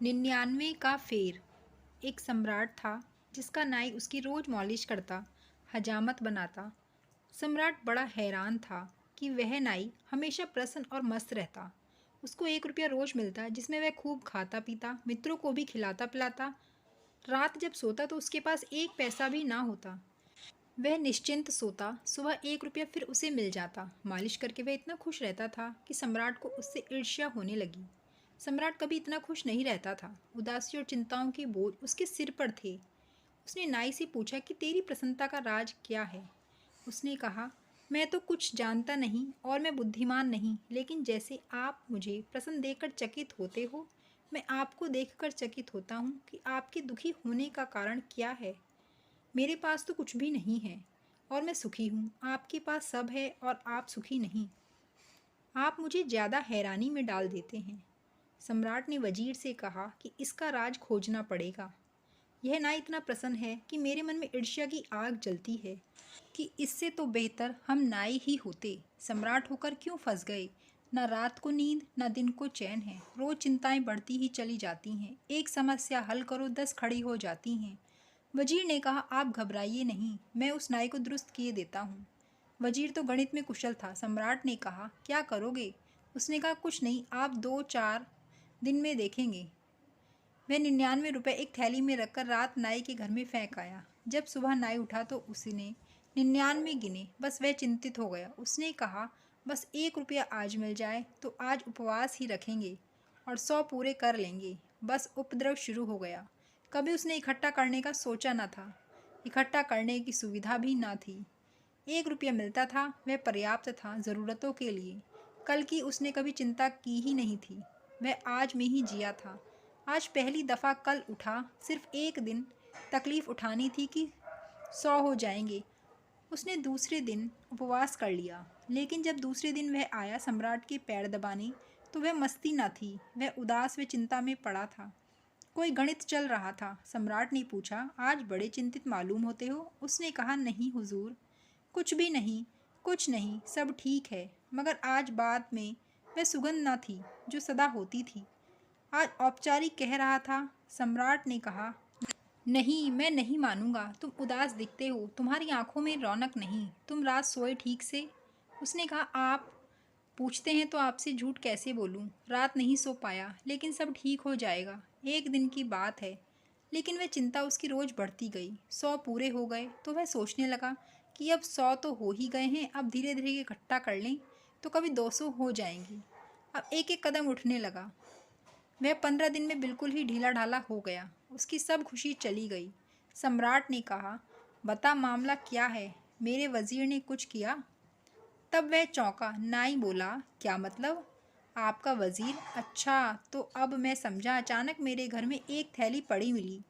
99 का फेर। एक सम्राट था जिसका नाई उसकी रोज मॉलिश करता, हजामत बनाता। सम्राट बड़ा हैरान था कि वह नाई हमेशा प्रसन्न और मस्त रहता। उसको 1 रुपया रोज मिलता जिसमें वह खूब खाता पीता, मित्रों को भी खिलाता पिलाता। रात जब सोता तो उसके पास 1 पैसा भी ना होता। वह निश्चिंत सोता, सुबह 1 रुपया फिर उसे मिल जाता। मालिश करके वह इतना खुश रहता था कि सम्राट को उससे ईर्ष्या होने लगी। सम्राट कभी इतना खुश नहीं रहता था। उदासी और चिंताओं के बोझ उसके सिर पर थे। उसने नाई से पूछा कि तेरी प्रसन्नता का राज क्या है। उसने कहा, मैं तो कुछ जानता नहीं और मैं बुद्धिमान नहीं, लेकिन जैसे आप मुझे प्रसन्न देखकर चकित होते हो, मैं आपको देखकर चकित होता हूँ कि आपके दुखी होने का कारण क्या है। मेरे पास तो कुछ भी नहीं है और मैं सुखी हूँ। आपके पास सब है और आप सुखी नहीं। आप मुझे ज़्यादा हैरानी में डाल देते हैं। सम्राट ने वजीर से कहा कि इसका राज खोजना पड़ेगा। यह ना इतना प्रसन्न है कि मेरे मन में ईर्ष्या की आग जलती है कि इससे तो बेहतर हम नाई ही होते। सम्राट होकर क्यों फंस गए। न रात को नींद न दिन को चैन है। रोज चिंताएं बढ़ती ही चली जाती हैं। एक समस्या हल करो 10 खड़ी हो जाती हैं। वजीर ने कहा, आप घबराइए नहीं, मैं उस नाई को दुरुस्त किए देता हूँ। वजीर तो गणित में कुशल था। सम्राट ने कहा, क्या करोगे। उसने कहा, कुछ नहीं, आप 2-4 दिन में देखेंगे। वह 99 रुपये एक थैली में रखकर रात नाई के घर में फेंक आया। जब सुबह नाई उठा तो उसने 99 गिने। बस वह चिंतित हो गया। उसने कहा, बस 1 रुपया आज मिल जाए तो आज उपवास ही रखेंगे और 100 पूरे कर लेंगे। बस उपद्रव शुरू हो गया। कभी उसने इकट्ठा करने का सोचा न था। इकट्ठा करने की सुविधा भी न थी। 1 रुपया मिलता था, वह पर्याप्त था ज़रूरतों के लिए। कल की उसने कभी चिंता की ही नहीं थी। वह आज में ही जिया था। आज पहली दफ़ा कल उठा। सिर्फ एक दिन तकलीफ़ उठानी थी कि 100 हो जाएंगे। उसने दूसरे दिन उपवास कर लिया। लेकिन जब दूसरे दिन वह आया सम्राट के पैर दबाने, तो वह मस्ती न थी। वह उदास व चिंता में पड़ा था। कोई गणित चल रहा था। सम्राट ने पूछा, आज बड़े चिंतित मालूम होते हो। उसने कहा, नहीं हुजूर, कुछ भी नहीं, कुछ नहीं, सब ठीक है। मगर आज बात में वह सुगंध न थी जो सदा होती थी। आज औपचारिक कह रहा था। सम्राट ने कहा, नहीं, मैं नहीं मानूंगा। तुम उदास दिखते हो, तुम्हारी आंखों में रौनक नहीं। तुम रात सोए ठीक से। उसने कहा, आप पूछते हैं तो आपसे झूठ कैसे बोलूं। रात नहीं सो पाया, लेकिन सब ठीक हो जाएगा। एक दिन की बात है। लेकिन वह चिंता उसकी रोज बढ़ती गई। 100 पूरे हो गए तो वह सोचने लगा कि अब 100 तो हो ही गए हैं, अब धीरे धीरे इकट्ठा कर लें तो कभी 200 हो जाएंगी। अब एक एक कदम उठने लगा। वह 15 दिन में बिल्कुल ही ढीला ढाला हो गया। उसकी सब खुशी चली गई। सम्राट ने कहा, बता मामला क्या है। मेरे वजीर ने कुछ किया। तब वह चौंका। नाई बोला, क्या मतलब। आपका वजीर। अच्छा, तो अब मैं समझा। अचानक मेरे घर में एक थैली पड़ी मिली,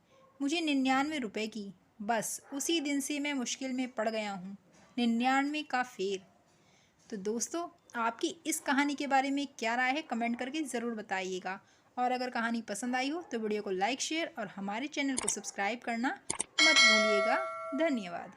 मुझे 99 रुपये की। बस उसी दिन से मैं मुश्किल में पड़ गया हूँ। 99 का फेर। तो दोस्तों, आपकी इस कहानी के बारे में क्या राय है, कमेंट करके ज़रूर बताइएगा। और अगर कहानी पसंद आई हो तो वीडियो को लाइक शेयर और हमारे चैनल को सब्सक्राइब करना मत भूलिएगा। धन्यवाद।